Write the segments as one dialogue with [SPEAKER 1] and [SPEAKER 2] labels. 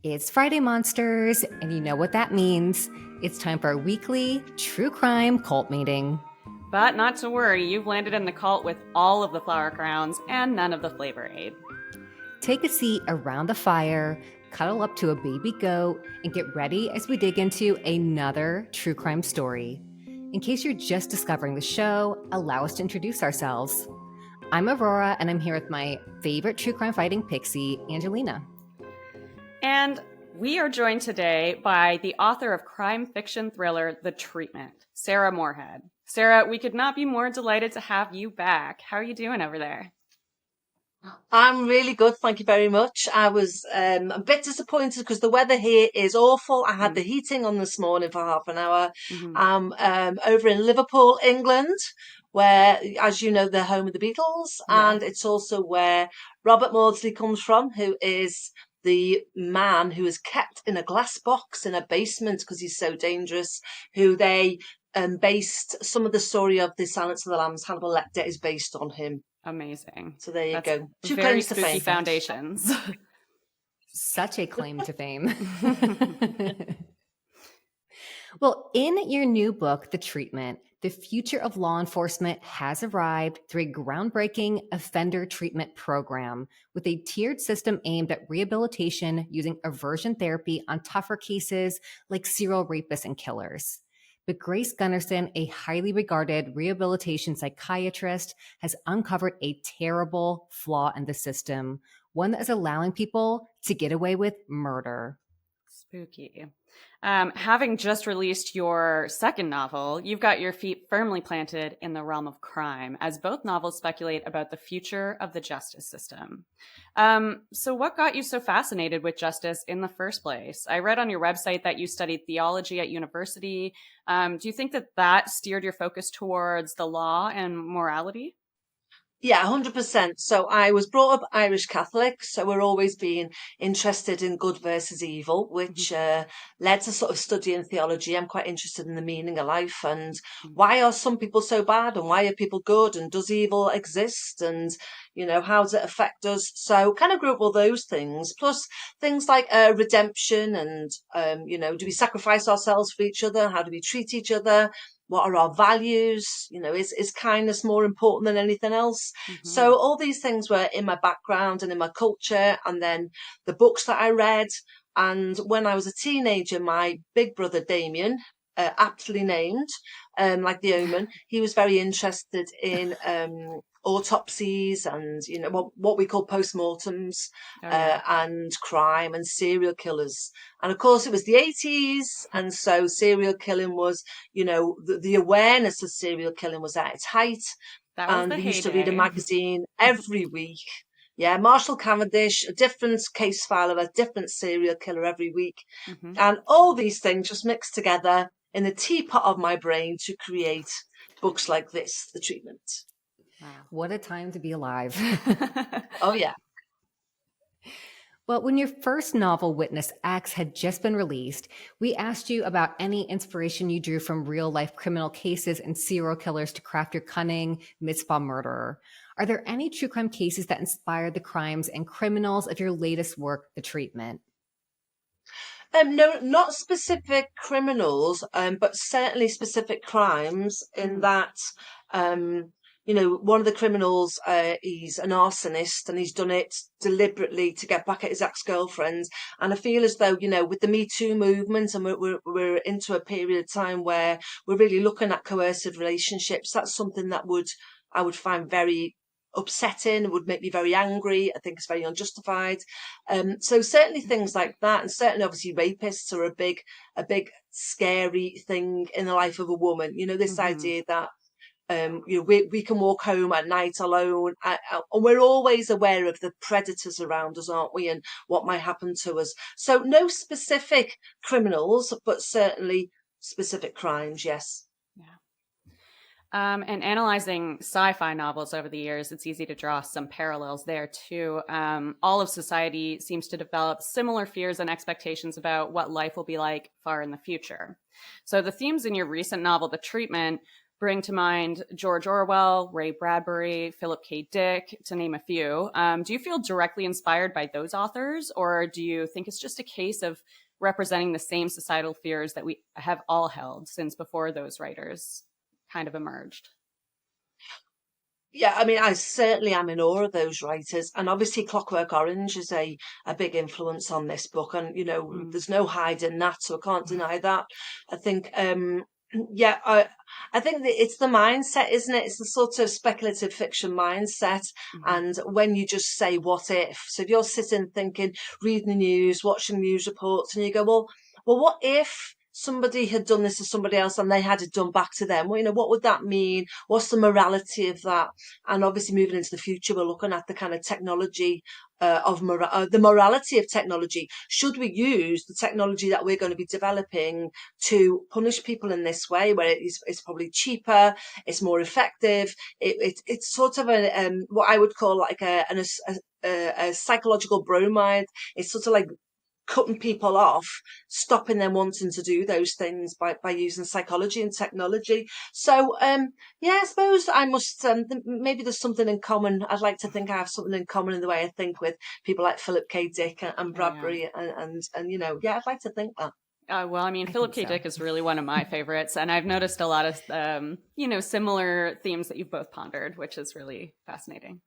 [SPEAKER 1] It's Friday, Monsters, and you know what that means. It's time for our weekly true crime cult meeting.
[SPEAKER 2] But not to worry, you've landed in the cult with all of the flower crowns and none of the flavor aid.
[SPEAKER 1] Take a seat around the fire, cuddle up to a baby goat, and get ready as we dig into another true crime story. In case you're just discovering the show, allow us to introduce ourselves. I'm Aurora, and I'm here with my favorite true crime fighting pixie, Angelina.
[SPEAKER 2] And we are joined today by the author of crime fiction thriller The Treatment, Sarah Moorhead. Sarah, we could not be more delighted to have you back. How are you doing over there?
[SPEAKER 3] I'm really good, thank you very much. I was a bit disappointed because the weather here is awful. I had the heating on this morning for half an hour. I'm over in Liverpool, England, where, as you know, they're home of the Beatles, and it's also where Robert Maudsley comes from, who is the man who is kept in a glass box in a basement because he's so dangerous, who they based some of the story of the Silence of the Lambs, Hannibal Lecter, is based on him.
[SPEAKER 2] Amazing.
[SPEAKER 3] So there you go.
[SPEAKER 2] Two very spooky foundations.
[SPEAKER 1] Such a claim to fame. Well, in your new book, The Treatment, the future of law enforcement has arrived through a groundbreaking offender treatment program with a tiered system aimed at rehabilitation using aversion therapy on tougher cases like serial rapists and killers. But Grace Gunnarsson, a highly regarded rehabilitation psychiatrist, has uncovered a terrible flaw in the system, one that is allowing people to get away with murder.
[SPEAKER 2] Spooky. Having just released your second novel, you've got your feet firmly planted in the realm of crime, as both novels speculate about the future of the justice system. So what got you so fascinated with justice in the first place? I read on your website that you studied theology at university. Do you think that steered your focus towards the law and morality?
[SPEAKER 3] Yeah, 100%. So I was brought up Irish Catholic, so we're always being interested in good versus evil, which led to sort of studying theology. I'm quite interested in the meaning of life and why are some people so bad and why are people good and does evil exist and, how does it affect us? So kind of grew up with those things, plus things like redemption and, do we sacrifice ourselves for each other? How do we treat each other? What are our values? Is kindness more important than anything else? So all these things were in my background and in my culture, and then the books that I read. And when I was a teenager, my big brother Damien, aptly named, like the Omen, he was very interested in autopsies and what we call postmortems and crime and serial killers. And of course it was the 80s, and so serial killing was, the awareness of serial killing was at its height. And we used to read a magazine every week. Yeah, Marshall Cavendish, a different case file of a different serial killer every week. And all these things just mixed together in the teapot of my brain to create books like this, The Treatment.
[SPEAKER 1] Wow. What a time to be alive.
[SPEAKER 3] Oh, yeah.
[SPEAKER 1] Well, when your first novel, Witness X, had just been released, we asked you about any inspiration you drew from real-life criminal cases and serial killers to craft your cunning mitzvah murderer. Are there any true crime cases that inspired the crimes and criminals of your latest work, The Treatment?
[SPEAKER 3] No, not specific criminals, but certainly specific crimes in that, one of the criminals, he's an arsonist and he's done it deliberately to get back at his ex-girlfriends. And I feel as though, with the Me Too movement, and we're into a period of time where we're really looking at coercive relationships. That's something that I would find very upsetting. It would make me very angry. I think it's very unjustified. So certainly things like that, and certainly obviously rapists are a big scary thing in the life of a woman. This idea that we can walk home at night alone, and we're always aware of the predators around us, aren't we, and what might happen to us. So no specific criminals, but certainly specific crimes, yes.
[SPEAKER 2] And analyzing sci-fi novels over the years, it's easy to draw some parallels there too. All of society seems to develop similar fears and expectations about what life will be like far in the future. So the themes in your recent novel, The Treatment, bring to mind George Orwell, Ray Bradbury, Philip K. Dick, to name a few. Do you feel directly inspired by those authors, or do you think it's just a case of representing the same societal fears that we have all held since before those writers kind of emerged?
[SPEAKER 3] Yeah, I mean, I certainly am in awe of those writers. And obviously, Clockwork Orange is a big influence on this book. And, there's no hiding that, so I can't deny that. I think, yeah, I think that it's the mindset, isn't it? It's the sort of speculative fiction mindset. And when you just say, what if? So if you're sitting thinking, reading the news, watching news reports, and you go, well, what if somebody had done this to somebody else and they had it done back to them? Well, what would that mean? What's the morality of that? And obviously, moving into the future, we're looking at the kind of technology the morality of technology. Should we use the technology that we're going to be developing to punish people in this way, where it's probably cheaper, it's more effective? It's sort of what I would call like a psychological bromide. It's sort of like cutting people off, stopping them wanting to do those things by using psychology and technology. So, yeah, I suppose I must, maybe there's something in common. I'd like to think I have something in common in the way I think with people like Philip K. Dick and Bradbury and yeah, I'd like to think that.
[SPEAKER 2] Well, I mean,
[SPEAKER 1] I
[SPEAKER 2] Philip
[SPEAKER 1] think
[SPEAKER 2] K.
[SPEAKER 1] so.
[SPEAKER 2] Dick is really one of my favorites, and I've noticed a lot of, similar themes that you've both pondered, which is really fascinating.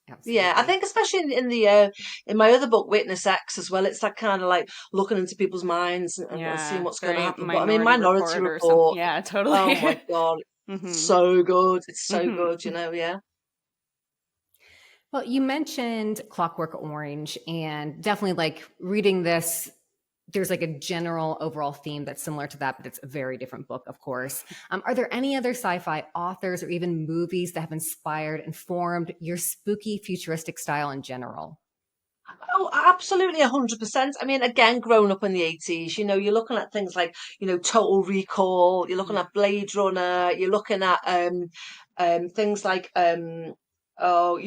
[SPEAKER 1] Absolutely.
[SPEAKER 3] Yeah, I think especially in my other book, Witness X, as well. It's that kind of like looking into people's minds and seeing what's going to
[SPEAKER 2] very
[SPEAKER 3] happen. But I mean, Minority
[SPEAKER 2] Report or something.
[SPEAKER 3] Report.
[SPEAKER 2] Yeah, totally.
[SPEAKER 3] Oh my God, it's so good. It's so good, yeah.
[SPEAKER 1] Well, you mentioned Clockwork Orange, and definitely like reading this, there's like a general overall theme that's similar to that, but it's a very different book, of course. Are there any other sci-fi authors or even movies that have inspired and formed your spooky futuristic style in general?
[SPEAKER 3] Oh, absolutely, 100%. I mean, again, growing up in the 80s, you're looking at things like, Total Recall, you're looking at Blade Runner, you're looking at things like oh,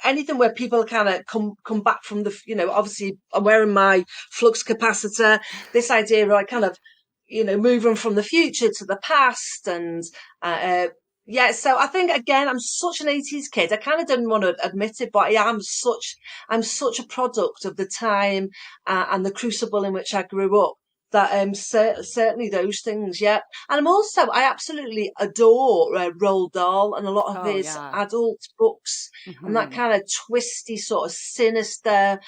[SPEAKER 3] anything where people kind of come back from obviously I'm wearing my flux capacitor. This idea of like kind of, moving from the future to the past and yeah, so I think again, I'm such an 80s kid. I kind of didn't want to admit it, but I'm such a product of the time and the crucible in which I grew up. That certainly those things, yeah. And I absolutely adore Roald Dahl and a lot of
[SPEAKER 2] Oh,
[SPEAKER 3] his
[SPEAKER 2] yeah.
[SPEAKER 3] adult books and that kind of twisty, sort of sinister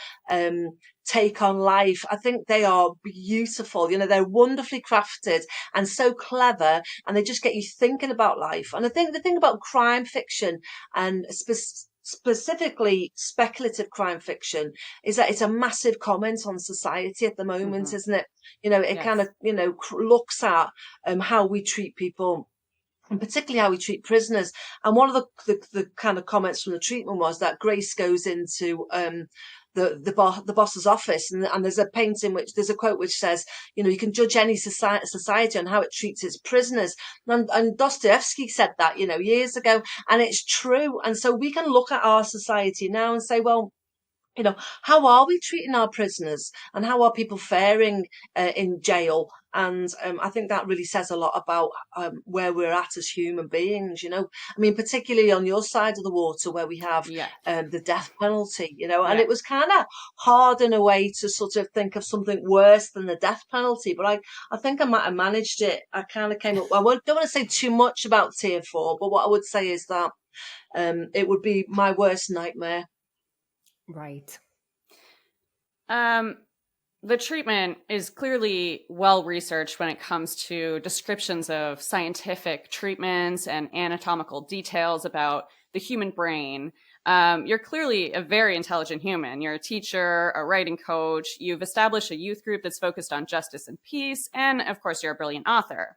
[SPEAKER 3] take on life. I think they are beautiful. They're wonderfully crafted and so clever, and they just get you thinking about life. And I think the thing about crime fiction and specifically speculative crime fiction is that it's a massive comment on society at the moment, isn't it? It kind of, looks at how we treat people and particularly how we treat prisoners. And one of the kind of comments from the treatment was that Grace goes into the boss's office, and there's a painting there's a quote which says, you can judge any society on how it treats its prisoners. And Dostoevsky said that, years ago, and it's true. And so we can look at our society now and say, well, how are we treating our prisoners and how are people faring in jail? And I think that really says a lot about where we're at as human beings, I mean, particularly on your side of the water where we have the death penalty, and it was kind of hard in a way to sort of think of something worse than the death penalty. But I think I might have managed it. I kind of came up, I don't want to say too much about Tier 4, but what I would say is that it would be my worst nightmare.
[SPEAKER 1] Right.
[SPEAKER 2] The treatment is clearly well researched when it comes to descriptions of scientific treatments and anatomical details about the human brain. You're clearly a very intelligent human. You're a teacher, a writing coach. You've established a youth group that's focused on justice and peace. And of course, you're a brilliant author.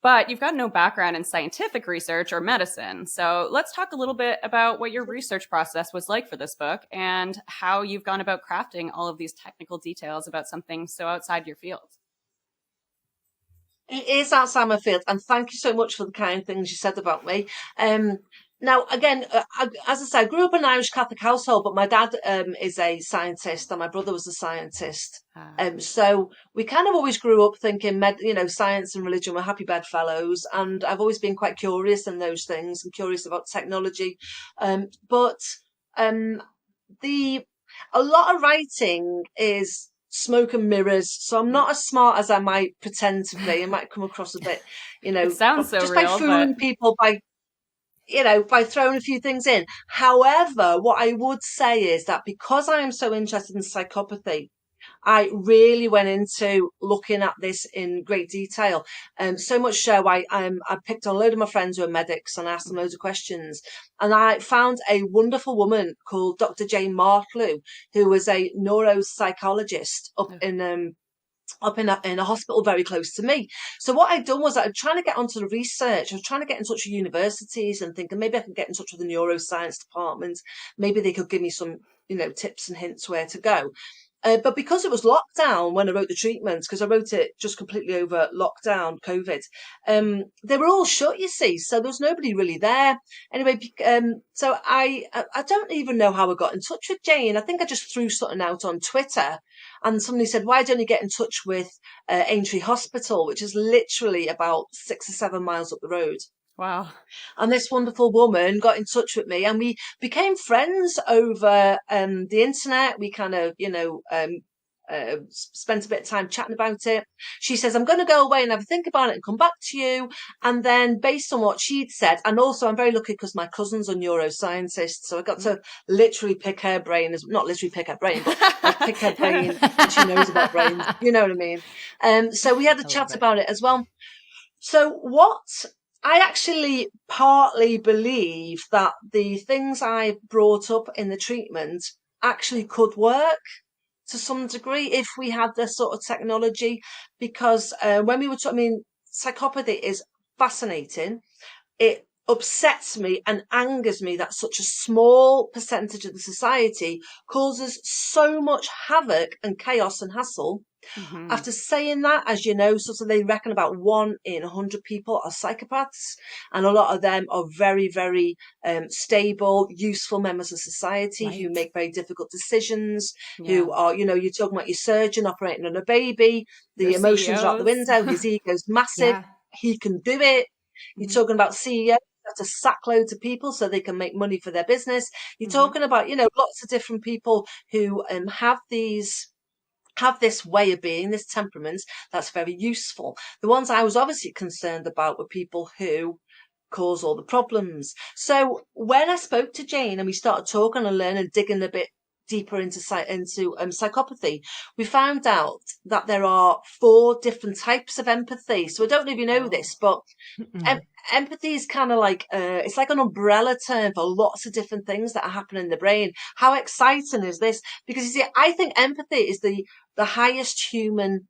[SPEAKER 2] But you've got no background in scientific research or medicine. So let's talk a little bit about what your research process was like for this book and how you've gone about crafting all of these technical details about something so outside your field.
[SPEAKER 3] It is outside my field, and thank you so much for the kind things you said about me. Now, again, as I said, I grew up in an Irish Catholic household, but my dad is a scientist and my brother was a scientist. So we kind of always grew up thinking, science and religion were happy bedfellows. And I've always been quite curious in those things and curious about technology. But a lot of writing is smoke and mirrors. So I'm not as smart as I might pretend to be. I might come across a bit,
[SPEAKER 2] it sounds so
[SPEAKER 3] just
[SPEAKER 2] real,
[SPEAKER 3] by fooling people by throwing a few things in. However, what I would say is that because I am so interested in psychopathy, I really went into looking at this in great detail. So much so I picked on a load of my friends who are medics and asked them loads of questions. And I found a wonderful woman called Dr. Jane Martlew, who was a neuropsychologist up in a hospital very close to me. So what I'd done was I was trying to get onto the research. I was trying to get in touch with universities and thinking maybe I could get in touch with the neuroscience department. Maybe they could give me some, tips and hints where to go. But because it was lockdown when I wrote the treatment, because I wrote it just completely over lockdown, COVID, they were all shut, you see. So there was nobody really there. Anyway, so I don't even know how I got in touch with Jane. I think I just threw something out on Twitter and somebody said, why don't you get in touch with Aintree Hospital, which is literally about 6 or 7 miles up the road.
[SPEAKER 2] Wow.
[SPEAKER 3] And this wonderful woman got in touch with me and we became friends over the internet. We kind of, spent a bit of time chatting about it. She says, I'm going to go away and have a think about it and come back to you. And then based on what she'd said, and also I'm very lucky because my cousin's a neuroscientist. So I got to literally pick her brain, not literally pick her brain, but like pick her brain and she knows about brains. You know what I mean? So we had a chat about it as well. So what I actually partly believe that the things I brought up in the treatment actually could work to some degree if we had this sort of technology, because when we were talking, psychopathy is fascinating. It upsets me and angers me that such a small percentage of the society causes so much havoc and chaos and hassle.
[SPEAKER 2] Mm-hmm.
[SPEAKER 3] After saying that, as you know, sort of they reckon about 1 in 100 people are psychopaths, and a lot of them are very, very stable, useful members of society who make very difficult decisions, who are, you're talking about your surgeon operating on a baby, the emotions are out the window, his ego's massive, he can do it. You're talking about CEOs have to sack loads of people so they can make money for their business. You're talking about, lots of different people who have this way of being, this temperament that's very useful. The ones I was obviously concerned about were people who cause all the problems. So when I spoke to Jane and we started talking and learning, digging a bit deeper into psychopathy, we found out that there are 4 different types of empathy. So I don't know if you know this, but empathy is kind of like it's like an umbrella term for lots of different things that are happening in the brain. How exciting is this? Because you see, I think empathy is the highest human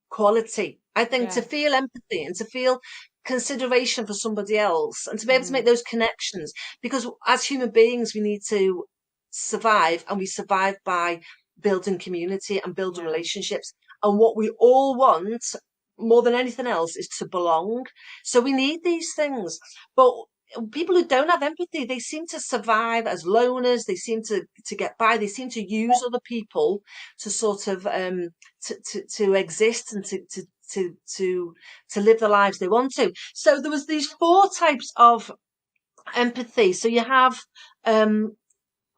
[SPEAKER 3] quality. I think to feel empathy and to feel consideration for somebody else and to be able to make those connections, because as human beings we need to survive, and we survive by building community and building relationships, and what we all want more than anything else is to belong. So we need these things, but people who don't have empathy, they seem to survive as loners. They seem to get by. They seem to use other people to sort of to exist and to live the lives they want to. So there was these 4 types of empathy. So you have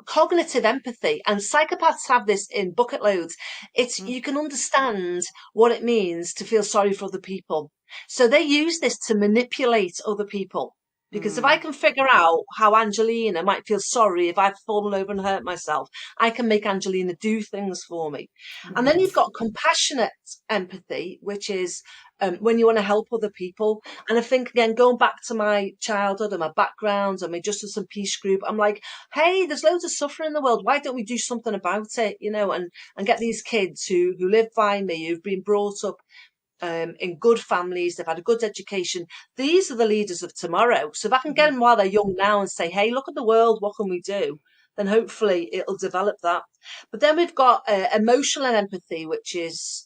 [SPEAKER 3] cognitive empathy, and psychopaths have this in bucket loads. It's you can understand what it means to feel sorry for other people. So they use this to manipulate other people. Because if I can figure out how Angelina might feel sorry if I've fallen over and hurt myself, I can make Angelina do things for me. And then you've got compassionate empathy, which is when you want to help other people. And I think, again, going back to my childhood and my background and my Justice and Peace group, I'm like, hey, there's loads of suffering in the world. Why don't we do something about it, and get these kids who live by me, who've been brought up in good families, they've had a good education. These are the leaders of tomorrow. So if I can get them while they're young now and say, hey, look at the world, what can we do? Then hopefully it'll develop that. But then we've got emotional empathy, which is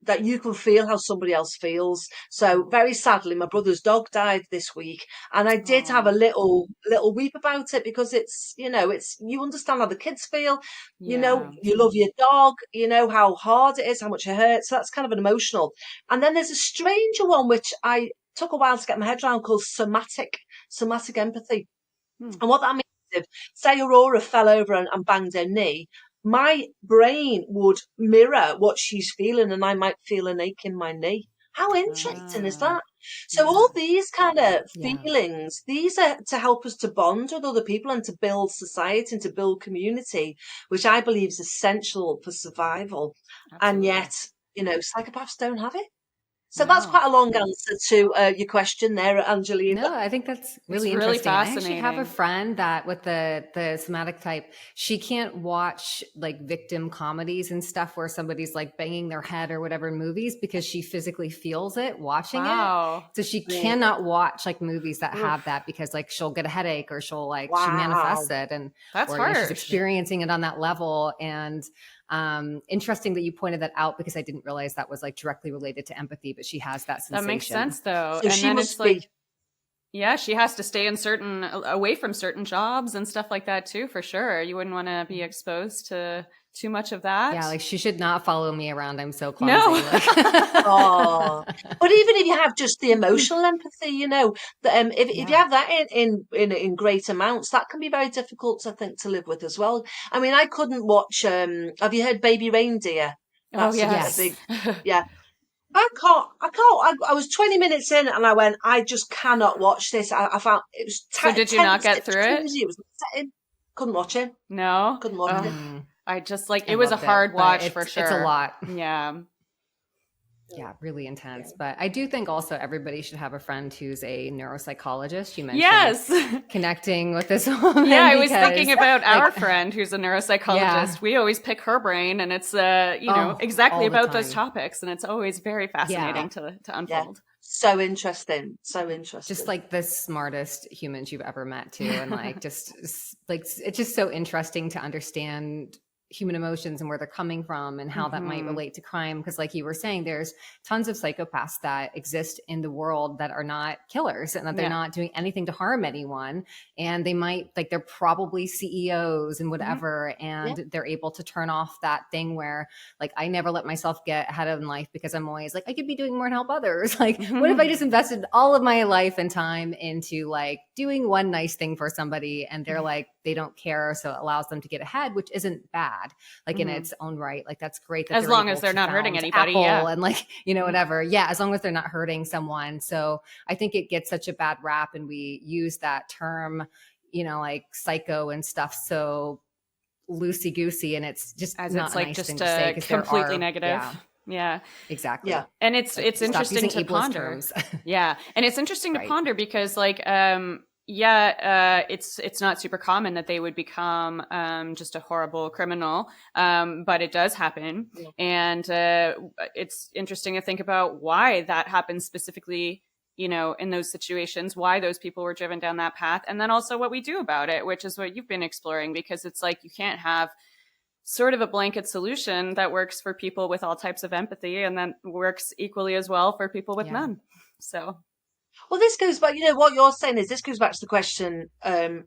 [SPEAKER 3] that you can feel how somebody else feels. So very sadly, my brother's dog died this week, and I did have a
[SPEAKER 2] Aw.
[SPEAKER 3] little weep about it, because it's, it's, you understand how the kids feel,
[SPEAKER 2] Yeah.
[SPEAKER 3] you love your dog, you know how hard it is, how much it hurts. So that's kind of an emotional. And then there's a stranger one which I took a while to get my head around, called somatic empathy.
[SPEAKER 2] Hmm.
[SPEAKER 3] And what that means, if, say, Aurora fell over and banged her knee, my brain would mirror what she's feeling, and I might feel an ache in my knee. How interesting is
[SPEAKER 2] Ah,
[SPEAKER 3] that? So
[SPEAKER 2] yeah.
[SPEAKER 3] all these kind of
[SPEAKER 1] Yeah.
[SPEAKER 3] feelings, these are to help us to bond with other people and to build society and to build community, which I believe is essential for survival. And
[SPEAKER 2] Absolutely.
[SPEAKER 3] yet, psychopaths don't have it. So that's
[SPEAKER 2] No.
[SPEAKER 3] quite a long answer to your question there, Angelina.
[SPEAKER 1] No, I think that's
[SPEAKER 2] It's
[SPEAKER 1] really
[SPEAKER 2] really
[SPEAKER 1] interesting. I actually have a
[SPEAKER 2] fascinating.
[SPEAKER 1] friend that with the somatic type, she can't watch like victim comedies and stuff where somebody's like banging their head or whatever in movies, because she physically feels it watching it.
[SPEAKER 2] Wow.
[SPEAKER 1] So she
[SPEAKER 3] Really?
[SPEAKER 1] cannot watch like movies that have
[SPEAKER 2] Oof.
[SPEAKER 1] that, because like she'll get a headache, or she manifests
[SPEAKER 3] Wow.
[SPEAKER 1] it, and
[SPEAKER 2] That's
[SPEAKER 1] or she's
[SPEAKER 2] harsh.
[SPEAKER 1] experiencing it on that level. And interesting that you pointed that out, because I didn't realize that was like directly related to empathy, but she has that
[SPEAKER 2] That makes
[SPEAKER 1] sensation.
[SPEAKER 2] sense though.
[SPEAKER 3] So
[SPEAKER 2] And
[SPEAKER 3] she
[SPEAKER 2] then it's
[SPEAKER 3] must
[SPEAKER 2] like,
[SPEAKER 3] be,
[SPEAKER 2] yeah, she has to stay away from certain jobs and stuff like that too, for sure. You wouldn't want to be exposed to too much of that.
[SPEAKER 1] Yeah, like she should not follow me around. I'm so clumsy.
[SPEAKER 2] No.
[SPEAKER 1] Like,
[SPEAKER 3] oh, but even if you have just the emotional empathy, if you
[SPEAKER 1] yeah.
[SPEAKER 3] have that in great amounts, that can be very difficult, I think, to live with as well. I mean, I couldn't watch. Have you heard Baby Reindeer?
[SPEAKER 2] Oh,
[SPEAKER 3] That's a
[SPEAKER 2] yes.
[SPEAKER 3] big,
[SPEAKER 1] Yes.
[SPEAKER 3] yeah. I was 20 minutes in and I went, I just cannot watch this. I found it was
[SPEAKER 2] So did you not
[SPEAKER 3] tense,
[SPEAKER 2] get
[SPEAKER 3] it was
[SPEAKER 2] through it?
[SPEAKER 3] cringy, it was upsetting. Couldn't watch it.
[SPEAKER 2] No?
[SPEAKER 3] Couldn't watch
[SPEAKER 2] Oh,
[SPEAKER 3] it.
[SPEAKER 1] Mm,
[SPEAKER 2] I just like,
[SPEAKER 1] I
[SPEAKER 2] it was a
[SPEAKER 1] loved it,
[SPEAKER 2] hard
[SPEAKER 1] but
[SPEAKER 2] watch for
[SPEAKER 1] it's a
[SPEAKER 2] sure.
[SPEAKER 1] lot.
[SPEAKER 2] Yeah.
[SPEAKER 1] Yeah, really intense. But I do think also everybody should have a friend who's a neuropsychologist. You mentioned
[SPEAKER 2] Yes.
[SPEAKER 1] connecting with this woman.
[SPEAKER 2] Yeah, I was
[SPEAKER 1] because,
[SPEAKER 2] thinking about
[SPEAKER 1] like,
[SPEAKER 2] our friend who's a
[SPEAKER 1] yeah.
[SPEAKER 2] neuropsychologist. We always pick her brain, and it's
[SPEAKER 1] Oh,
[SPEAKER 2] exactly
[SPEAKER 1] all the
[SPEAKER 2] about those
[SPEAKER 1] time.
[SPEAKER 2] topics, and it's always very
[SPEAKER 1] Yeah.
[SPEAKER 2] fascinating to
[SPEAKER 3] Yeah.
[SPEAKER 2] unfold.
[SPEAKER 3] So interesting. So
[SPEAKER 1] Just
[SPEAKER 3] interesting.
[SPEAKER 1] like the smartest humans you've ever met too. And like, just like, it's just so interesting to understand human emotions and where they're coming from and how that might
[SPEAKER 2] Hmm.
[SPEAKER 1] relate to crime. Because like you were saying, there's tons of psychopaths that exist in the world that are not killers and that they're
[SPEAKER 2] Yeah.
[SPEAKER 1] not doing anything to harm anyone. And they might, like, they're probably CEOs and whatever.
[SPEAKER 3] Yeah.
[SPEAKER 1] And they're able to turn off that thing where, like, I never let myself get ahead in life, because I'm always like, I could be doing more to help others. Like, what if I just invested all of my life and time into like doing one nice thing for somebody, and they're like, they don't care. So it allows them to get ahead, which isn't bad, like in
[SPEAKER 2] Mhm.
[SPEAKER 1] its own right. Like, that's great that
[SPEAKER 2] As
[SPEAKER 1] they're
[SPEAKER 2] long
[SPEAKER 1] able
[SPEAKER 2] as they're
[SPEAKER 1] to
[SPEAKER 2] not hurting
[SPEAKER 1] found
[SPEAKER 2] anybody,
[SPEAKER 1] Apple
[SPEAKER 2] yeah.
[SPEAKER 1] and like,
[SPEAKER 2] Mhm.
[SPEAKER 1] whatever. Yeah. As long as they're not hurting someone. So I think it gets such a bad rap, and we use that term, like psycho and stuff, so loosey goosey, and it's just
[SPEAKER 2] As
[SPEAKER 1] not
[SPEAKER 2] it's
[SPEAKER 1] a
[SPEAKER 2] like
[SPEAKER 1] nice thing
[SPEAKER 2] just
[SPEAKER 1] to say, because there
[SPEAKER 2] completely
[SPEAKER 1] are,
[SPEAKER 2] negative.
[SPEAKER 1] yeah,
[SPEAKER 2] Yeah.
[SPEAKER 1] exactly.
[SPEAKER 3] Yeah.
[SPEAKER 2] And it's
[SPEAKER 1] Like, stop
[SPEAKER 2] interesting
[SPEAKER 1] using
[SPEAKER 2] to
[SPEAKER 1] ableist
[SPEAKER 2] ponder.
[SPEAKER 1] terms.
[SPEAKER 2] Yeah. And it's interesting to
[SPEAKER 1] Right.
[SPEAKER 2] ponder because like it's not super common that they would become just a horrible criminal, but it does happen.
[SPEAKER 3] Yeah.
[SPEAKER 2] And it's interesting to think about why that happens specifically, in those situations, why those people were driven down that path, and then also what we do about it, which is what you've been exploring, because it's like you can't have sort of a blanket solution that works for people with all types of empathy and then works equally as well for people with
[SPEAKER 1] Yeah.
[SPEAKER 2] none. So
[SPEAKER 3] Well, this goes back, what you're saying is this goes back to the question,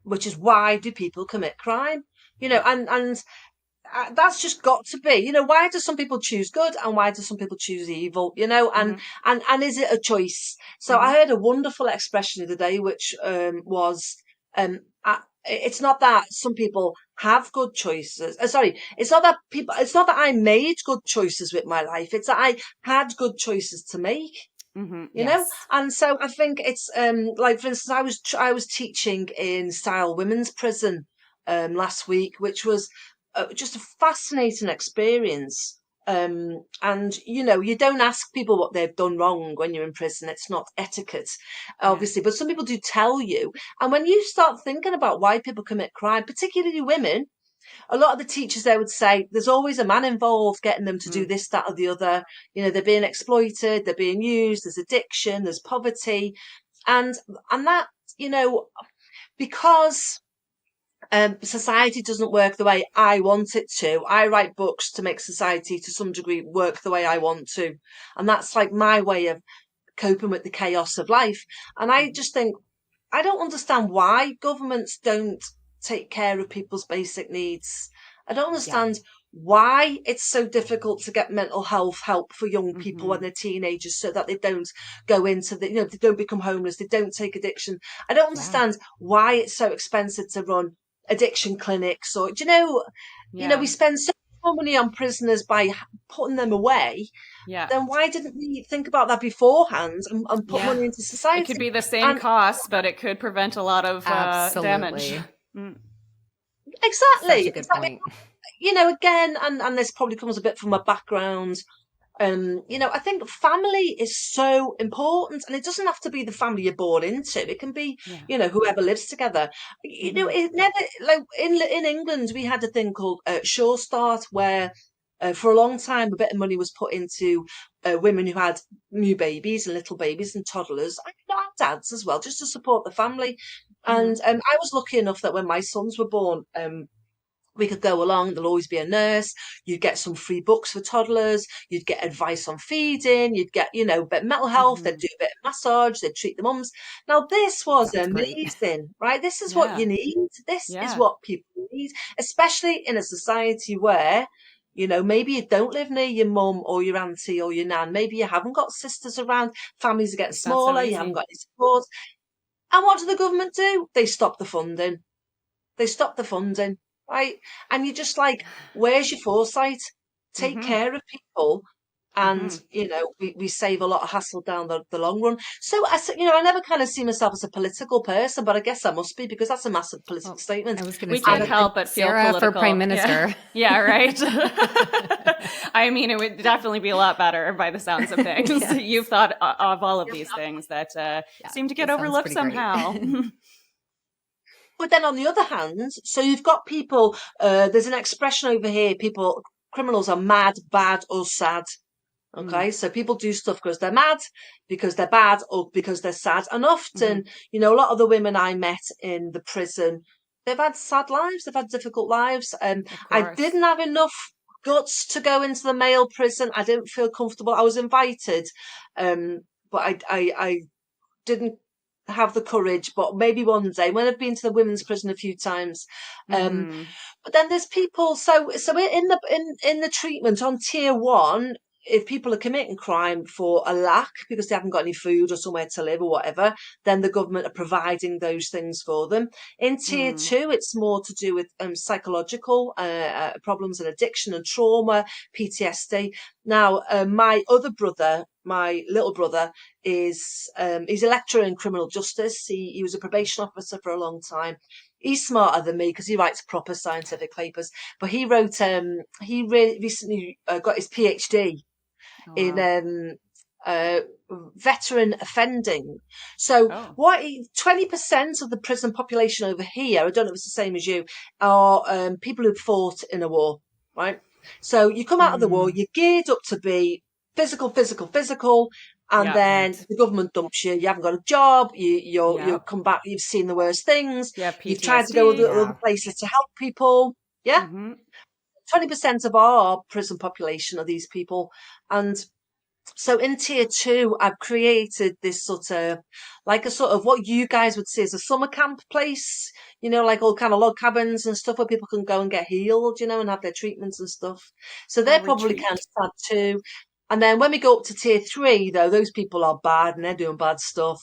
[SPEAKER 3] which is why do people commit crime? And that's just got to be, why do some people choose good and why do some people choose evil, and is it a choice? So I heard a wonderful expression the other day, which was, it's not that some people have good choices. Sorry, it's not that I made good choices with my life. It's that I had good choices to make.
[SPEAKER 1] Yes.
[SPEAKER 3] And so I think it's like, for instance, I was teaching in Style Women's Prison last week, which was just a fascinating experience. And you don't ask people what they've done wrong when you're in prison. It's not etiquette, obviously, but some people do tell you. And when you start thinking about why people commit crime, particularly women, a lot of the teachers there would say there's always a man involved getting them to do this, that, or the other. They're being exploited, they're being used, there's addiction, there's poverty. And that, because society doesn't work the way I want it to. I write books to make society to some degree work the way I want to. And that's like my way of coping with the chaos of life. And I just think, I don't understand why governments don't take care of people's basic needs. I don't understand why it's so difficult to get mental health help for young people when they're teenagers so that they don't go into the, they don't become homeless, they don't take addiction. I don't understand why it's so expensive to run addiction clinics, or we spend so much money on prisoners by putting them away. Then why didn't we think about that beforehand and put money into society?
[SPEAKER 2] It could be the same cost, but it could prevent a lot of damage.
[SPEAKER 3] Exactly.
[SPEAKER 1] Such a good point.
[SPEAKER 3] Again, and this probably comes a bit from my background. I think family is so important, and it doesn't have to be the family you're born into. It can be, whoever lives together. It never, like in England, we had a thing called Sure Start, where for a long time a bit of money was put into women who had new babies and little babies and toddlers, and our dads as well, just to support the family. And I was lucky enough that when my sons were born, we could go along, there'll always be a nurse, you'd get some free books for toddlers, you'd get advice on feeding, you'd get, a bit of mental health, they'd do a bit of massage, they'd treat the mums. Now, this was amazing, right? This is what you need. This is what people need, especially in a society where, maybe you don't live near your mum or your auntie or your nan. Maybe you haven't got sisters around, families are getting smaller, you haven't got any support. And what do the government do? They stop the funding. Right. And you're just like, where's your foresight? Take care of people. And, we save a lot of hassle down the long run. So, I never kind of see myself as a political person, but I guess I must be, because that's a massive political statement.
[SPEAKER 2] We can't help but feel
[SPEAKER 1] Sarah
[SPEAKER 2] political.
[SPEAKER 1] For Prime Minister.
[SPEAKER 2] Yeah, right. I mean, it would definitely be a lot better by the sounds of things. You've thought of all of these things that seem to get overlooked somehow.
[SPEAKER 3] But then on the other hand, so you've got people, there's an expression over here, criminals are mad, bad, or sad. Okay, so people do stuff because they're mad, because they're bad, or because they're sad. And often, a lot of the women I met in the prison, they've had sad lives, they've had difficult lives. I didn't have enough guts to go into the male prison. I didn't feel comfortable. I was invited, but I didn't have the courage, but maybe one day, when I've been to the women's prison a few times. But then there's people, so in the treatment on tier 1, if people are committing crime for a lack because they haven't got any food or somewhere to live or whatever, then the government are providing those things for them. In tier 2, it's more to do with psychological problems and addiction and trauma, PTSD. Now, my little brother is he's a lecturer in criminal justice. He was a probation officer for a long time. He's smarter than me because he writes proper scientific papers. But he wrote, he recently got his PhD in veteran offending. So 20% of the prison population over here, I don't know if it's the same as you, are people who've fought in a war, right? So you come out of the war, you're geared up to be physical, and then the government dumps you. You haven't got a job. You come back. You've seen the worst things. You've tried to go other places to help people. 20% of our prison population are these people. And so in tier 2, I've created this sort of what you guys would see as a summer camp place, like all kind of log cabins and stuff where people can go and get healed, and have their treatments and stuff. So they're probably kind of sad too. And then when we go up to tier 3, though, those people are bad and they're doing bad stuff.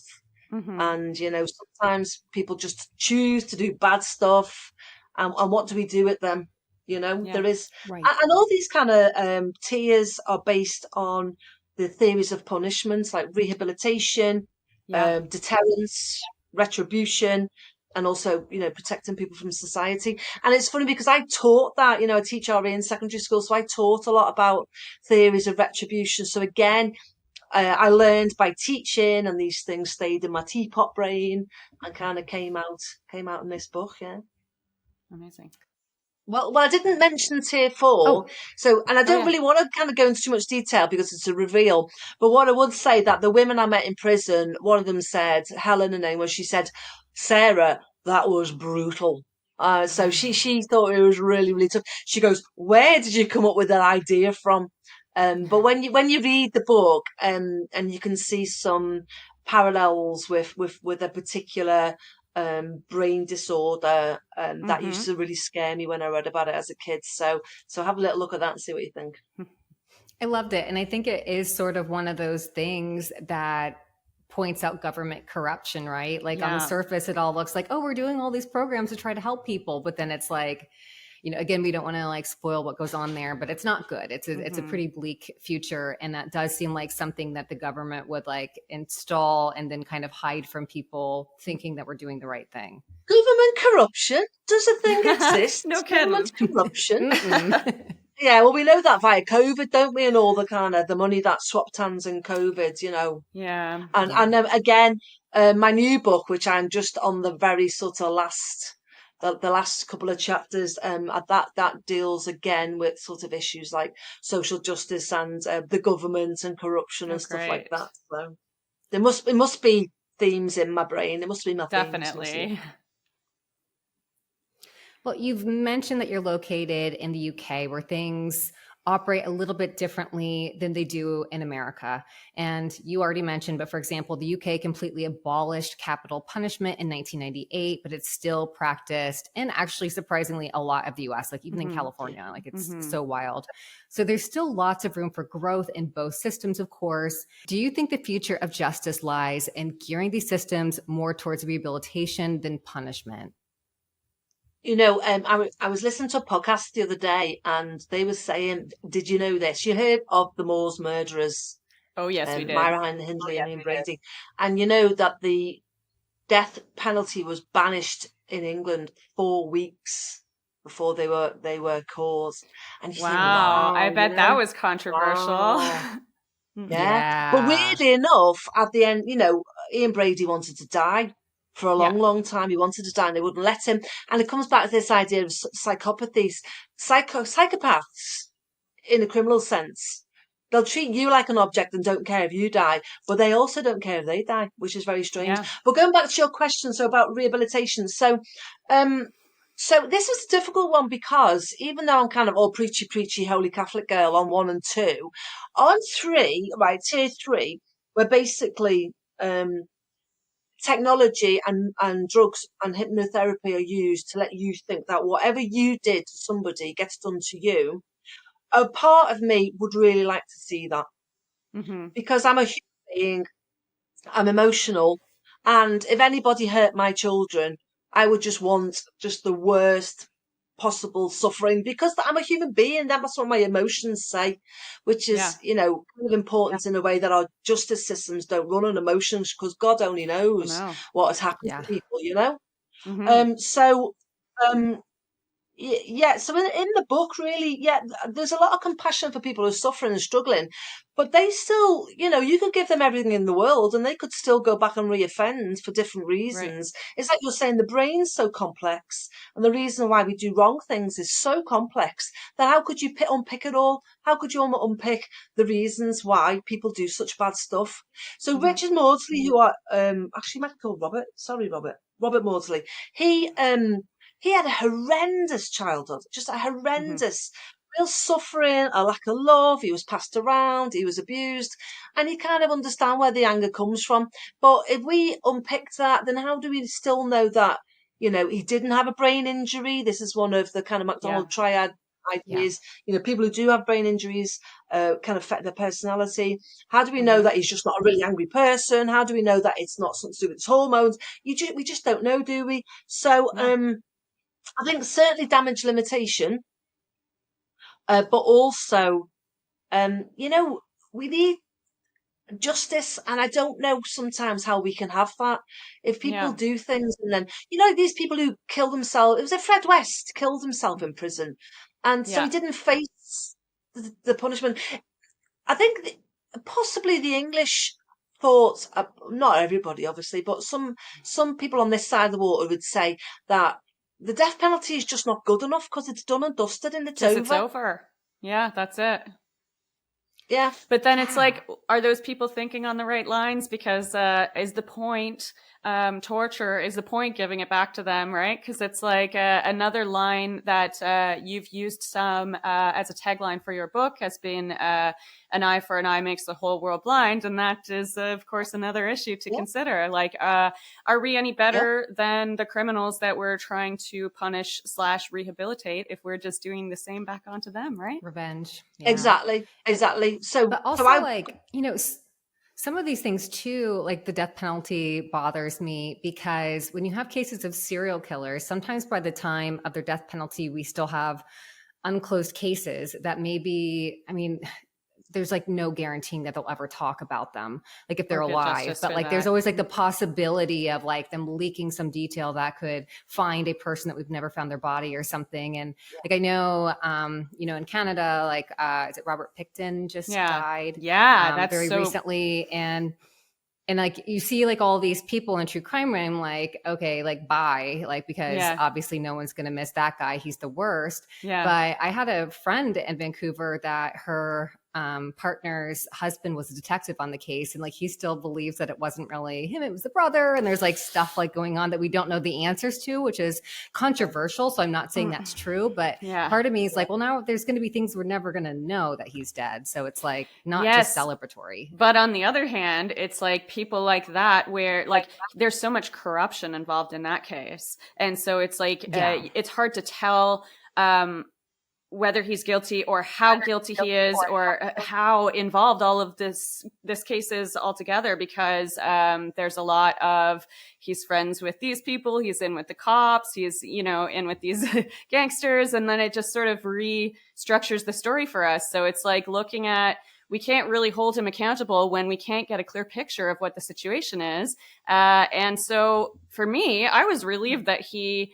[SPEAKER 3] And, sometimes people just choose to do bad stuff. And what do we do with them? There is, and all these kind of tiers are based on the theories of punishments like rehabilitation, deterrence, retribution, and also, protecting people from society. And it's funny because I taught that, I teach RE in secondary school, so I taught a lot about theories of retribution. So again, I learned by teaching, and these things stayed in my teapot brain and kind of came out in this book.
[SPEAKER 2] Amazing.
[SPEAKER 3] Well, I didn't mention tier 4. And I don't really want to kind of go into too much detail because it's a reveal. But what I would say that the women I met in prison, one of them said, Helen, her name was, she said, Sarah, that was brutal. So she thought it was really, really tough. She goes, "Where did you come up with that idea from?" But when you read the book, and you can see some parallels with a particular brain disorder, that used to really scare me when I read about it as a kid. So have a little look at that and see what you think.
[SPEAKER 1] I loved it. And I think it is sort of one of those things that points out government corruption, right? Like on the surface, it all looks like, oh, we're doing all these programs to try to help people. But then it's like, again, we don't want to like spoil what goes on there, but it's not good. It's a pretty bleak future. And that does seem like something that the government would like install and then kind of hide from people thinking that we're doing the right thing.
[SPEAKER 3] Government corruption? Does a thing exist?
[SPEAKER 2] No kidding.
[SPEAKER 3] Government corruption? Yeah, well, we know that via COVID, don't we? And all the kind of the money that swapped hands in COVID,
[SPEAKER 2] Yeah.
[SPEAKER 3] And again, my new book, which I'm just on the very sort of the last couple of chapters, that deals again with sort of issues like social justice and the government and corruption and stuff like that. So it must be themes in my brain. It must be my
[SPEAKER 2] Definitely.
[SPEAKER 1] Well, you've mentioned that you're located in the UK where things operate a little bit differently than they do in America. And you already mentioned, but for example, the UK completely abolished capital punishment in 1998, but it's still practiced and actually surprisingly a lot of the US, like even in California, like it's so wild. So there's still lots of room for growth in both systems, of course. Do you think the future of justice lies in gearing these systems more towards rehabilitation than punishment?
[SPEAKER 3] I was listening to a podcast the other day and they were saying, did you know this? You heard of the Moors murderers?
[SPEAKER 2] Oh, yes, we did.
[SPEAKER 3] Myra Hindley and Ian Brady. And you know that the death penalty was banished in England 4 weeks before they were caused. And you think, wow,
[SPEAKER 2] I bet that was controversial.
[SPEAKER 3] Wow. Yeah. But weirdly enough, at the end, Ian Brady wanted to die. For a long, long time, he wanted to die and they wouldn't let him. And it comes back to this idea of psychopathies. Psychopaths, in a criminal sense, they'll treat you like an object and don't care if you die, but they also don't care if they die, which is very strange. Yeah. But going back to your question, so about rehabilitation. So this was a difficult one because even though I'm kind of all preachy, holy Catholic girl on 1 and 2, on 3, right, tier 3, we're basically, technology and drugs and hypnotherapy are used to let you think that whatever you did to somebody gets done to you. A part of me would really like to see that because I'm a human being, I'm emotional, and if anybody hurt my children, I would just want just the worst possible suffering because I'm a human being. That's what my emotions say, which is, kind of important in a way that our justice systems don't run on emotions because God only knows what has happened to people, So in the book, really, there's a lot of compassion for people who are suffering and struggling, but they still, you could give them everything in the world and they could still go back and reoffend for different reasons. Right. It's like you're saying, the brain's so complex and the reason why we do wrong things is so complex that how could you unpick it all? How could you unpick the reasons why people do such bad stuff? So Richard Maudsley, who actually might be called Robert. Sorry, Robert Maudsley. He had a horrendous childhood, just a horrendous, real suffering, a lack of love. He was passed around, he was abused, and you kind of understand where the anger comes from. But if we unpick that, then how do we still know that, he didn't have a brain injury? This is one of the kind of McDonald triad ideas. People who do have brain injuries kind of affect their personality. How do we know that he's just not a really angry person? How do we know that it's not something to do with his hormones? We just don't know, do we? So, I think certainly damage limitation, but also, we need justice, and I don't know sometimes how we can have that. If people do things and then, these people who kill themselves, it was a Fred West killed himself in prison, and so he didn't face the punishment. I think possibly the English thought, not everybody obviously, but some people on this side of the water would say that the death penalty is just not good enough because it's done and dusted and it's over.
[SPEAKER 2] It's over. Yeah, that's it.
[SPEAKER 3] Yeah.
[SPEAKER 2] But then it's like, are those people thinking on the right lines? Because is the point torture? Is the point giving it back to them, right? Because it's like another line that you've used some as a tagline for your book has been an eye for an eye makes the whole world blind. And that is, of course, another issue to consider. Like, are we any better than the criminals that we're trying to punish / rehabilitate if we're just doing the same back onto them, right?
[SPEAKER 1] Revenge. Yeah.
[SPEAKER 3] Exactly. So,
[SPEAKER 1] but also, some of these things too, like the death penalty bothers me because when you have cases of serial killers, sometimes by the time of their death penalty, we still have unclosed cases that maybe, there's like no guaranteeing that they'll ever talk about them, like if they're alive, but like there's always like the possibility of like them leaking some detail that could find a person that we've never found their body or something. And like, I know, in Canada, like, is it Robert Pickton just died?
[SPEAKER 2] Yeah. That's
[SPEAKER 1] very recently. And like, you see like all these people in true crime realm, like, okay, like bye, like, because obviously no one's going to miss that guy. He's the worst.
[SPEAKER 2] Yeah.
[SPEAKER 1] But I had a friend in Vancouver that her partner's husband was a detective on the case, and like he still believes that it wasn't really him, it was the brother, and there's like stuff like going on that we don't know the answers to, which is controversial. So I'm not saying that's true, but part of me is like, well, now there's going to be things we're never going to know that he's dead, so it's like not just celebratory.
[SPEAKER 2] But on the other hand, it's like people like that where like there's so much corruption involved in that case, and so it's like it's hard to tell whether he's guilty or how guilty he is or how involved all of this case is altogether, because there's a lot of he's friends with these people, he's in with the cops, he's, in with these gangsters, and then it just sort of restructures the story for us. So it's like looking at, we can't really hold him accountable when we can't get a clear picture of what the situation is. And so for me, I was relieved that he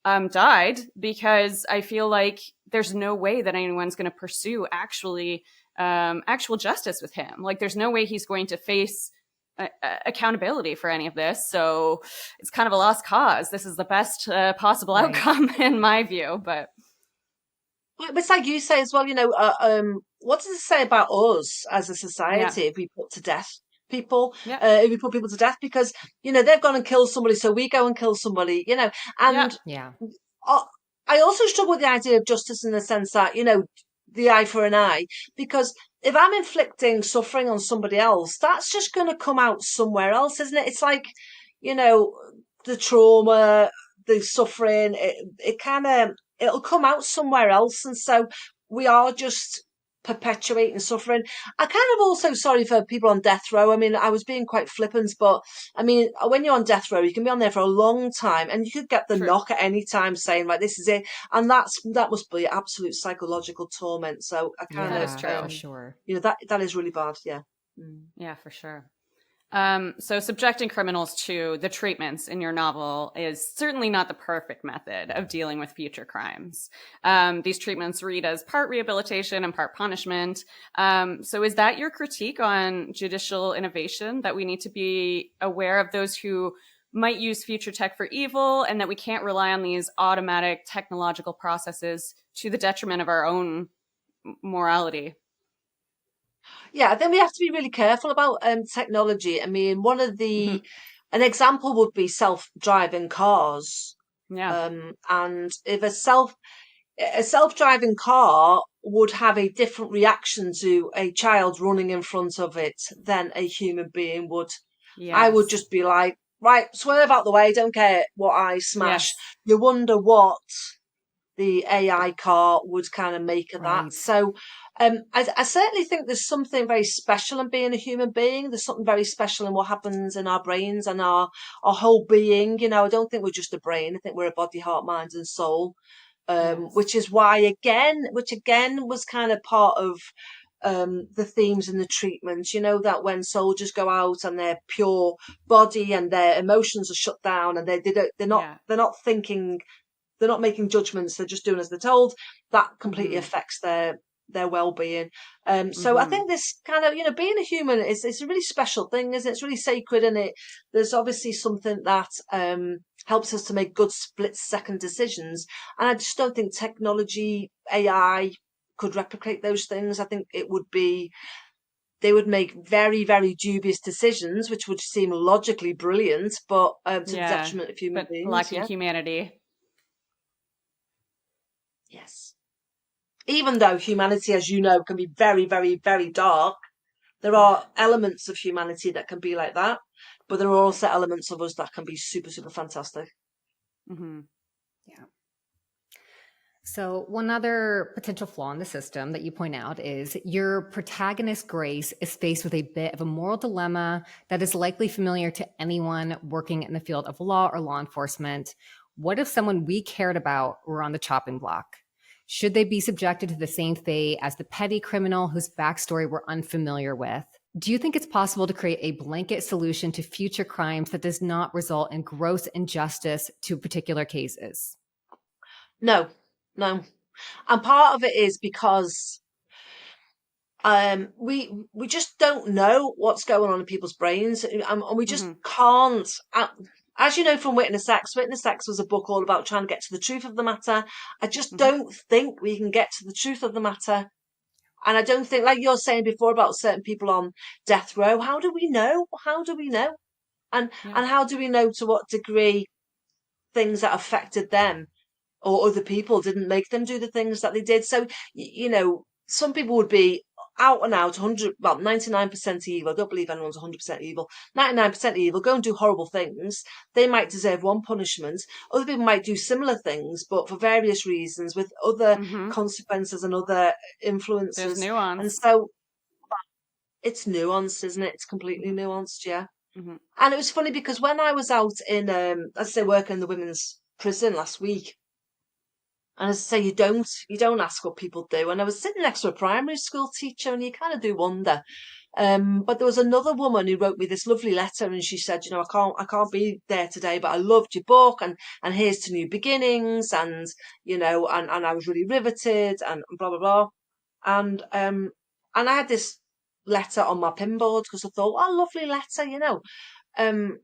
[SPEAKER 2] died, because I feel like there's no way that anyone's going to pursue actual justice with him. Like there's no way he's going to face accountability for any of this. So it's kind of a lost cause. This is the best possible outcome in my view. But
[SPEAKER 3] it's like you say as well, what does it say about us as a society if we put to death people, if we put people to death because, they've gone and killed somebody, so we go and kill somebody, and I also struggle with the idea of justice in the sense that, the eye for an eye, because if I'm inflicting suffering on somebody else, that's just going to come out somewhere else, isn't it? It's like, the trauma, the suffering, it'll come out somewhere else. And so we are just perpetuating suffering. I kind of also sorry for people on death row. I mean, I was being quite flippant, but I mean, when you're on death row, you can be on there for a long time and you could get the knock at any time saying like, this is it. And that must be absolute psychological torment. So I kind of,
[SPEAKER 1] for sure.
[SPEAKER 3] That is really bad. Yeah.
[SPEAKER 2] Yeah, for sure. So subjecting criminals to the treatments in your novel is certainly not the perfect method of dealing with future crimes. These treatments read as part rehabilitation and part punishment. So is that your critique on judicial innovation, that we need to be aware of those who might use future tech for evil, and that we can't rely on these automatic technological processes to the detriment of our own morality?
[SPEAKER 3] Yeah, then we have to be really careful about technology. I mean, an example would be self-driving cars.
[SPEAKER 2] Yeah.
[SPEAKER 3] And if a self-driving car would have a different reaction to a child running in front of it than a human being would. Yes. I would just be like, right, swerve out the way, don't care what I smash. Yes. You wonder what the AI car would kind of make of that. So I certainly think there's something very special in being a human being. There's something very special in what happens in our brains and our whole being. I don't think we're just a brain. I think we're a body, heart, mind and soul, which is why, which was kind of part of the themes in the treatment, that when soldiers go out and their pure body and their emotions are shut down and they're not thinking, they're not making judgments, they're just doing as they're told, that completely affects their well-being. So I think this kind of, being a human it's a really special thing, isn't it? It's really sacred, and there's obviously something that helps us to make good split-second decisions. And I just don't think technology, AI, could replicate those things, I think they would make very, very dubious decisions, which would seem logically brilliant, but to the
[SPEAKER 2] Yeah,
[SPEAKER 3] detriment of human
[SPEAKER 2] but
[SPEAKER 3] beings.
[SPEAKER 2] lacking humanity.
[SPEAKER 3] Yes. Even though humanity, as you know, can be very, very, very dark, there are elements of humanity that can be like that, but there are also elements of us that can be super, super fantastic.
[SPEAKER 2] Mm-hmm.
[SPEAKER 1] Yeah. So one other potential flaw in the system that you point out is your protagonist, Grace, is faced with a bit of a moral dilemma that is likely familiar to anyone working in the field of law or law enforcement. What if someone we cared about were on the chopping block? Should they be subjected to the same fate as the petty criminal whose backstory we're unfamiliar with? Do you think it's possible to create a blanket solution to future crimes that does not result in gross injustice to particular cases?
[SPEAKER 3] No, no. And part of it is because we just don't know what's going on in people's brains, and we just can't. As you know from Witness X, Witness X was a book all about trying to get to the truth of the matter. I just don't think we can get to the truth of the matter. And I don't think, like you're saying before about certain people on death row, how do we know? How do we know? And how do we know to what degree things that affected them or other people didn't make them do the things that they did? So, some people would be out and out 99% evil. I don't believe anyone's 100% evil. 99% evil, go and do horrible things. They might deserve one punishment. Other people might do similar things, but for various reasons, with other consequences and other influences.
[SPEAKER 2] There's nuance.
[SPEAKER 3] And so it's nuanced, isn't it? It's completely nuanced, yeah. And it was funny because when I was out in, as I say, working in the women's prison last week, and as I say, you don't ask what people do. And I was sitting next to a primary school teacher, and you kind of do wonder. But there was another woman who wrote me this lovely letter, and she said, I can't be there today, but I loved your book, and here's to new beginnings, and and I was really riveted, and blah blah blah, and I had this letter on my pinboard because I thought, oh, lovely letter, and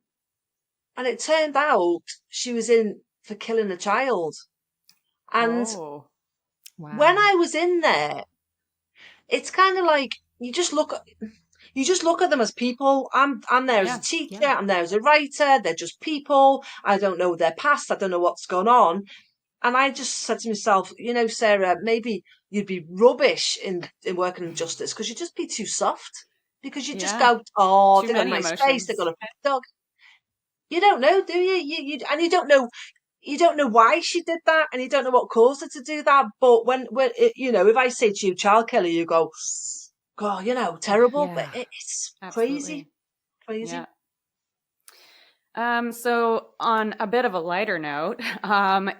[SPEAKER 3] it turned out she was in for killing a child. And
[SPEAKER 2] wow.
[SPEAKER 3] when I was in there, it's kind of like you just look at them as people. I'm there as a teacher. Yeah. I'm there as a writer. They're just people. I don't know their past. I don't know what's gone on. And I just said to myself, Sarah, maybe you'd be rubbish in working in justice because you'd just be too soft. Because you just go, oh, they got a nice face. They got a dog. You don't know, do you? And you don't know. You don't know why she did that, and you don't know what caused her to do that. But when if I say to you, child killer, you go, God, terrible.
[SPEAKER 2] Yeah,
[SPEAKER 3] but it's
[SPEAKER 2] absolutely.
[SPEAKER 3] crazy.
[SPEAKER 2] Yeah. So on a bit of a lighter note,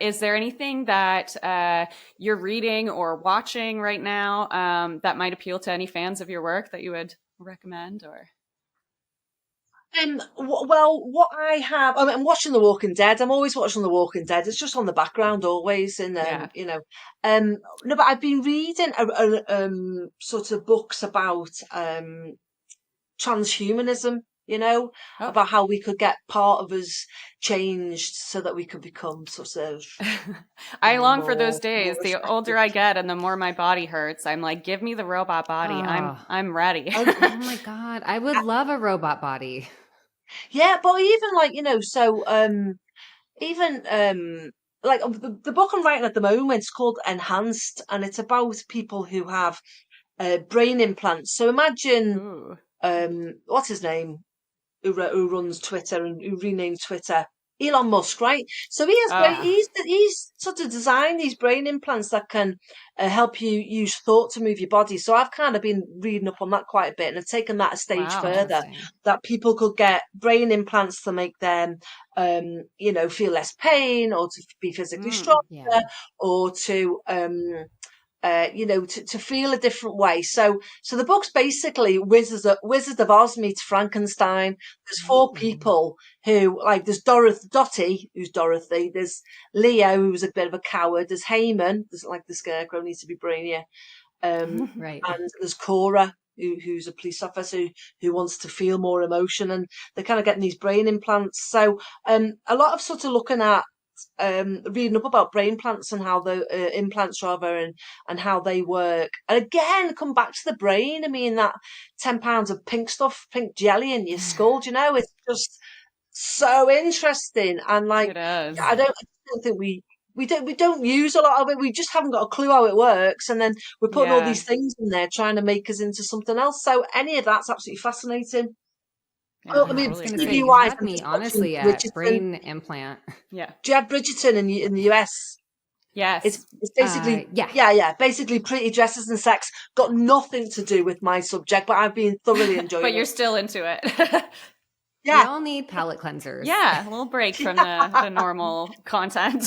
[SPEAKER 2] is there anything that you're reading or watching right now that might appeal to any fans of your work that you would recommend? Or
[SPEAKER 3] well, what I have, I'm watching The Walking Dead. I'm always watching The Walking Dead. It's just on the background always, and no, but I've been reading sort of books about transhumanism. About how we could get part of us changed so that we could become sort of.
[SPEAKER 2] I long for those days. The older I get and the more my body hurts, I'm like, give me the robot body. I'm ready.
[SPEAKER 1] Oh my God. I would love a robot body.
[SPEAKER 3] Yeah, but even so even like the book I'm writing at the moment is called Enhanced, and it's about people who have brain implants. So imagine what's his name? Who runs Twitter and who renamed Twitter, Elon Musk, right? So he's sort of designed these brain implants that can help you use thought to move your body. So I've kind of been reading up on that quite a bit, and I've taken that a stage further, that people could get brain implants to make them, feel less pain, or to be physically stronger, or to to feel a different way. So the book's basically Wizard of Oz meets Frankenstein. There's four people who, like, there's Dottie, who's Dorothy. There's Leo, who's a bit of a coward. There's Heyman, there's like the scarecrow, needs to be brainier.
[SPEAKER 1] Right.
[SPEAKER 3] And there's Cora, who's a police officer who wants to feel more emotion, and they're kind of getting these brain implants. So a lot of sort of looking at reading up about brain plants and how the implants rather, and how they work. And again, come back to the brain. I mean, that £10 of pink stuff, pink jelly in your skull. Do you know, it's just so interesting. And like,
[SPEAKER 2] It is.
[SPEAKER 3] I don't think we don't use a lot of it. We just haven't got a clue how it works, and then we're putting all
[SPEAKER 2] Yeah.
[SPEAKER 3] these things in there trying to make us into something else. So any of that's absolutely fascinating.
[SPEAKER 2] Yeah,
[SPEAKER 3] Oh,
[SPEAKER 2] I
[SPEAKER 3] I mean,
[SPEAKER 1] I was
[SPEAKER 2] totally
[SPEAKER 1] going to say,
[SPEAKER 2] agree.
[SPEAKER 1] you
[SPEAKER 3] TV-wise,
[SPEAKER 1] had
[SPEAKER 3] I'm
[SPEAKER 1] me
[SPEAKER 3] just watching
[SPEAKER 1] honestly at
[SPEAKER 3] Bridgerton.
[SPEAKER 1] brain implant.
[SPEAKER 2] Yeah.
[SPEAKER 3] Do you have Bridgerton in the US?
[SPEAKER 2] Yes.
[SPEAKER 3] It's basically
[SPEAKER 1] Yeah.
[SPEAKER 3] basically pretty dresses and sex. Got nothing to do with my subject, but I've been thoroughly enjoying
[SPEAKER 2] But you're
[SPEAKER 3] it.
[SPEAKER 2] still into it.
[SPEAKER 1] We
[SPEAKER 3] Yeah,
[SPEAKER 1] all need palate cleansers.
[SPEAKER 2] Yeah, a little break from the normal content.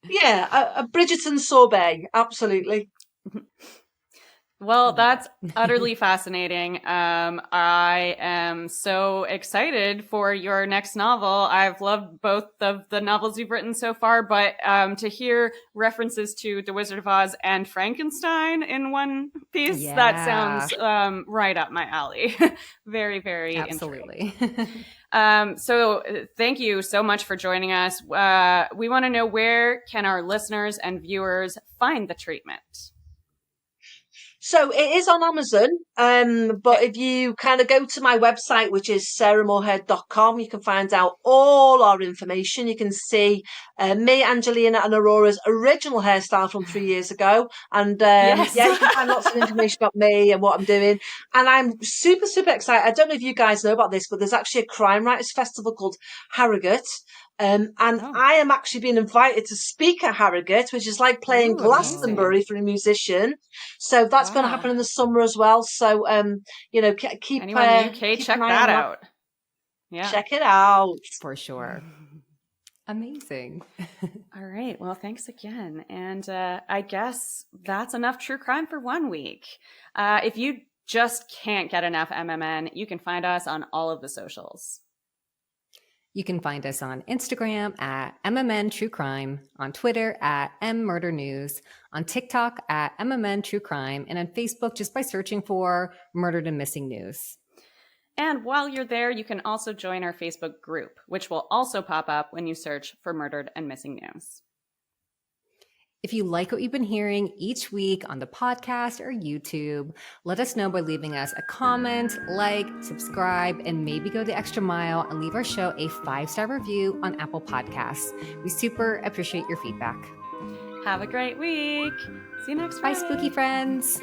[SPEAKER 3] yeah, a Bridgerton sorbet, absolutely.
[SPEAKER 2] Well, that's utterly fascinating. I am so excited for your next novel. I've loved both of the novels you've written so far, but to hear references to The Wizard of Oz and Frankenstein in one piece, that sounds right up my alley. Very, very
[SPEAKER 1] Absolutely.
[SPEAKER 2] So thank you so much for joining us. We want to know, where can our listeners and viewers find the treatment?
[SPEAKER 3] So it is on Amazon, but if you kind of go to my website, which is sarahmoorhead.com, you can find out all our information. You can see me, Angelina and Aurora's original hairstyle from 3 years ago. And
[SPEAKER 2] Yes.
[SPEAKER 3] yeah, you can find lots of information about me and what I'm doing. And I'm super, super excited. I don't know if you guys know about this, but there's actually a crime writers festival called Harrogate. And I am actually being invited to speak at Harrogate, which is like playing
[SPEAKER 2] Ooh, amazing.
[SPEAKER 3] Glastonbury for a musician. So that's going to happen in the summer as well. So, you know, keep
[SPEAKER 2] anyone in the UK,
[SPEAKER 3] keep
[SPEAKER 2] check
[SPEAKER 3] an eye
[SPEAKER 2] that
[SPEAKER 3] on
[SPEAKER 2] out. Yeah.
[SPEAKER 3] Check it out.
[SPEAKER 1] For sure. Amazing.
[SPEAKER 2] All right. Well, thanks again. And I guess that's enough true crime for 1 week. If you just can't get enough MMN, you can find us on all of the socials.
[SPEAKER 1] You can find us on Instagram at MMN True Crime, on Twitter at MMurder News, on TikTok at MMN True Crime, and on Facebook just by searching for Murdered and Missing News.
[SPEAKER 2] And while you're there, you can also join our Facebook group, which will also pop up when you search for Murdered and Missing News.
[SPEAKER 1] If you like what you've been hearing each week on the podcast or YouTube, let us know by leaving us a comment, like, subscribe, and maybe go the extra mile and leave our show a 5-star review on Apple Podcasts. We super appreciate your feedback.
[SPEAKER 2] Have a great week. See you next
[SPEAKER 1] Bye,
[SPEAKER 2] Friday.
[SPEAKER 1] spooky friends.